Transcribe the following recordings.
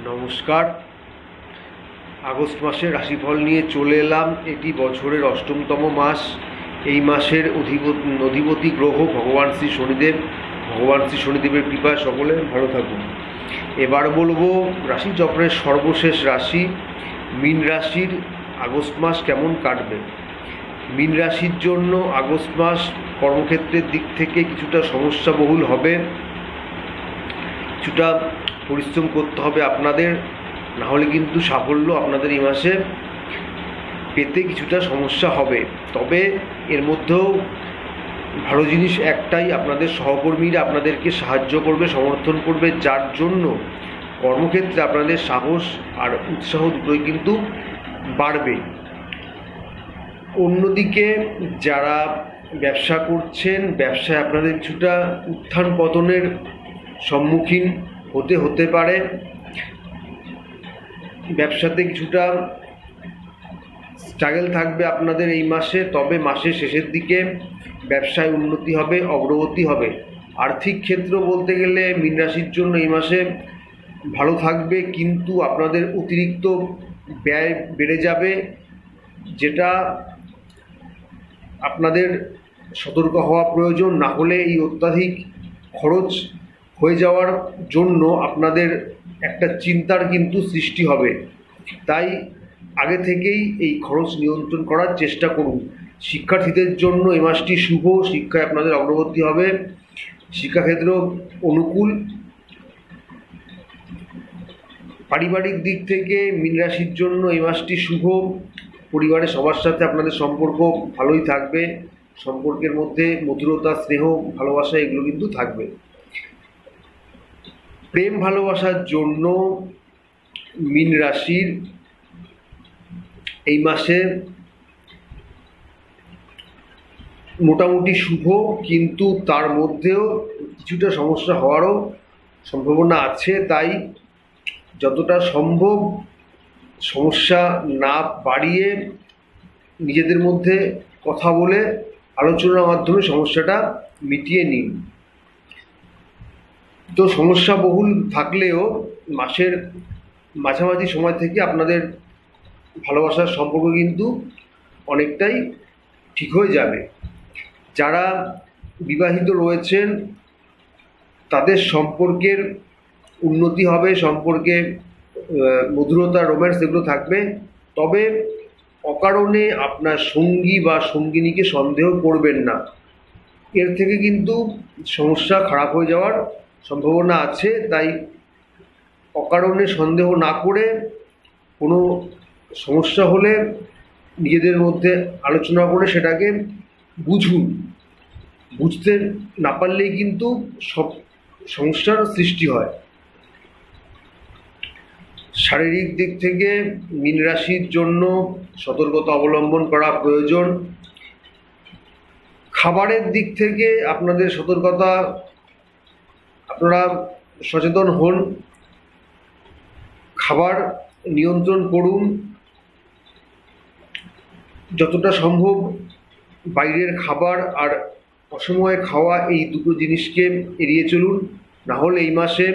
নমস্কার। আগস্ট মাসের রাশিফল নিয়ে চলে এলাম। এটি বছরের অষ্টমতম মাস। এই মাসের অধিপতি গ্রহ ভগবান শ্রী শনিদেবের কৃপায় সকলে ভালো থাকুন। এবার বলবো রাশিচক্রের সর্বশেষ রাশি মীন রাশির আগস্ট মাস কেমন কাটবে। মীন রাশির জন্য আগস্ট মাস কর্মক্ষেত্রের দিক থেকে কিছুটা সমস্যাবহুল হবে। কিছুটা পরিশ্রম করতে হবে আপনাদের, না হলে কিন্তু সাফল্য আপনাদের এই মাসে পেতে কিছুটা সমস্যা হবে। তবে এর মধ্যেও ভালো জিনিস একটাই, আপনাদের সহকর্মীরা আপনাদেরকে সাহায্য করবে, সমর্থন করবে, যার জন্য কর্মক্ষেত্রে আপনাদের সাহস আর উৎসাহ দুটোই কিন্তু বাড়বে। অন্যদিকে যারা ব্যবসা করছেন, ব্যবসায় আপনাদের কিছুটা উত্থান পতনের সম্মুখীন হতে পারে। ব্যবসাতে কিছুটা স্ট্রাগল থাকবে আপনাদের এই মাসে, তবে মাসের শেষের দিকে ব্যবসায় উন্নতি হবে, অগ্রগতি হবে। আর্থিক ক্ষেত্র বলতে গেলে মীন রাশির জন্য এই মাসে ভালো থাকবে, কিন্তু আপনাদের অতিরিক্ত ব্যয় বেড়ে যাবে, যেটা আপনাদের সতর্ক হওয়া প্রয়োজন। না হলে এই অত্যাধিক খরচ হয়ে যাওয়ার জন্য আপনাদের একটা চিন্তার কিন্তু সৃষ্টি হবে। তাই আগে থেকেই এই খরচ নিয়ন্ত্রণ করার চেষ্টা করুন। শিক্ষার্থীদের জন্য এই মাসটি শুভ, শিক্ষায় আপনাদের অগ্রগতি হবে, শিক্ষাক্ষেত্র অনুকূল। পারিবারিক দিক থেকে মীন রাশির জন্য এই মাসটি শুভ। পরিবারের সবার সাথে আপনাদের সম্পর্ক ভালোই থাকবে, সম্পর্কের মধ্যে মধুরতা, স্নেহ, ভালোবাসা এগুলো কিন্তু থাকবে। প্রেম ভালোবাসার জন্য মীন রাশির এই মাসে মোটামুটি শুভ, কিন্তু তার মধ্যেও কিছুটা সমস্যা হওয়ারও সম্ভাবনা আছে। তাই যতটা সম্ভব সমস্যা না বাড়িয়ে নিজেদের মধ্যে কথা বলে আলোচনার মাধ্যমে সমস্যাটা মিটিয়ে নিন। তো সমস্যা বহুল থাকলেও মাসের মাঝামাঝি সময় থেকে আপনাদের ভালোবাসার সম্পর্ক কিন্তু অনেকটাই ঠিক হয়ে যাবে। যারা বিবাহিত রয়েছেন তাদের সম্পর্কের উন্নতি হবে, সম্পর্কে মধুরতা, রোম্যান্স এগুলো থাকবে। তবে অকারণে আপনার সঙ্গী বা সঙ্গিনীকে সন্দেহ করবেন না, এর থেকে কিন্তু সমস্যা খারাপ হয়ে যাওয়ার সম্ভাবনা আছে। তাই অকারণে সন্দেহ না করে কোনো সমস্যা হলে নিজেদের মধ্যে আলোচনা করে সেটাকে বুঝুন। বুঝতে না পারলেই কিন্তু সব সমস্যার সৃষ্টি হয়। শারীরিক দিক থেকে মীন রাশির জন্য সতর্কতা অবলম্বন করা প্রয়োজন। খাবারের দিক থেকে আপনাদের সতর্কতা, আপনারা সচেতন হন, খাবার নিয়ন্ত্রণ করুন। যতটা সম্ভব বাইরের খাবার আর অসময়ে খাওয়া, এই দুটো জিনিসকে এড়িয়ে চলুন। না হলে এই মাসে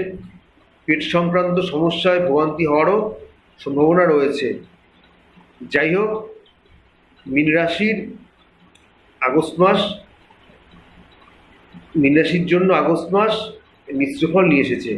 পেট সংক্রান্ত সমস্যায় ভোগান্তি হওয়ারও সম্ভাবনা রয়েছে। যাই হোক, মীন রাশির জন্য আগস্ট মাস মিশ্র ফল নিয়ে এসেছে।